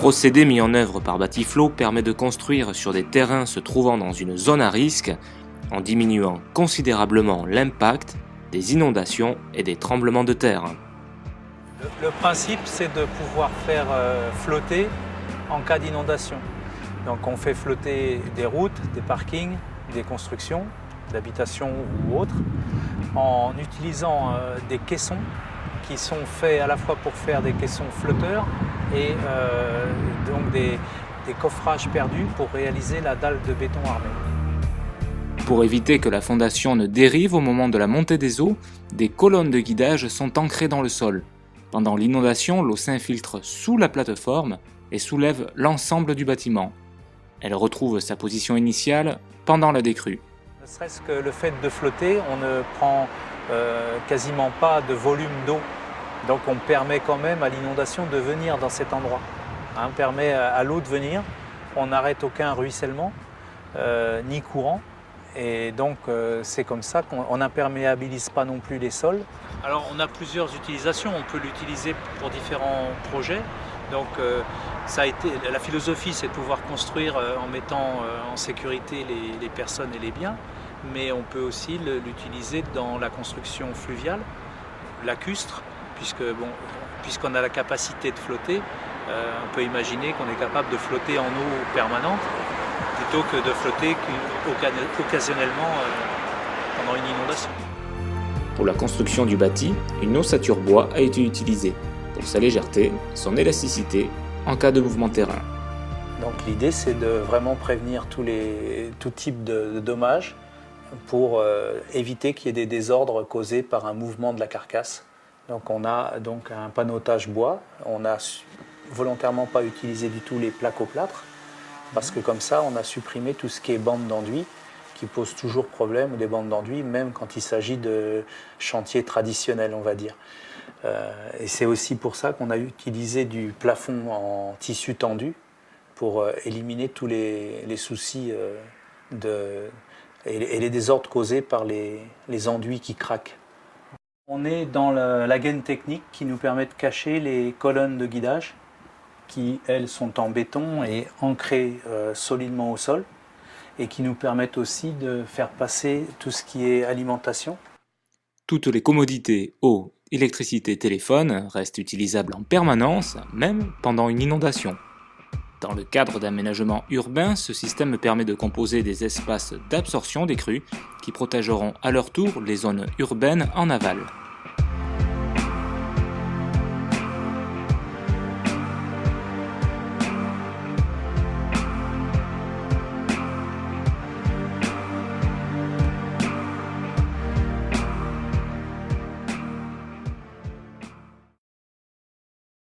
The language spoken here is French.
procédé mis en œuvre par Batiflow permet de construire sur des terrains se trouvant dans une zone à risque en diminuant considérablement l'impact des inondations et des tremblements de terre. Le principe, c'est de pouvoir faire flotter en cas d'inondation. Donc on fait flotter des routes, des parkings, des constructions, d'habitation ou autres, en utilisant des caissons qui sont faits à la fois pour faire des caissons flotteurs et donc des coffrages perdus pour réaliser la dalle de béton armé. Pour éviter que la fondation ne dérive au moment de la montée des eaux, des colonnes de guidage sont ancrées dans le sol. Pendant l'inondation, l'eau s'infiltre sous la plateforme et soulève l'ensemble du bâtiment. Elle retrouve sa position initiale pendant la décrue. Ne serait-ce que le fait de flotter, on ne prend quasiment pas de volume d'eau. Donc on permet quand même à l'inondation de venir dans cet endroit. On permet à l'eau de venir, on n'arrête aucun ruissellement, ni courant. Et donc c'est comme ça qu'on n'imperméabilise pas non plus les sols. Alors on a plusieurs utilisations, on peut l'utiliser pour différents projets. Donc la philosophie, c'est de pouvoir construire en mettant en sécurité les personnes et les biens, mais on peut aussi l'utiliser dans la construction fluviale, lacustre, puisqu'on a la capacité de flotter. On peut imaginer qu'on est capable de flotter en eau permanente, plutôt que de flotter occasionnellement pendant une inondation. Pour la construction du bâti, une ossature bois a été utilisée pour sa légèreté, son élasticité en cas de mouvement de terrain. Donc l'idée, c'est de vraiment prévenir tout type de dommages pour éviter qu'il y ait des désordres causés par un mouvement de la carcasse. Donc on a donc un panotage bois, on n'a volontairement pas utilisé du tout les placo-plâtre, parce que comme ça, on a supprimé tout ce qui est bande d'enduit, qui pose toujours problème, ou des bandes d'enduit, même quand il s'agit de chantiers traditionnels, on va dire. Et c'est aussi pour ça qu'on a utilisé du plafond en tissu tendu, pour éliminer tous les soucis et les désordres causés par les enduits qui craquent. On est dans la gaine technique qui nous permet de cacher les colonnes de guidage, qui, elles, sont en béton et ancrées solidement au sol, et qui nous permettent aussi de faire passer tout ce qui est alimentation. Toutes les commodités, eau, électricité, téléphone restent utilisables en permanence, même pendant une inondation. Dans le cadre d'aménagement urbain, ce système permet de composer des espaces d'absorption des crues qui protégeront à leur tour les zones urbaines en aval.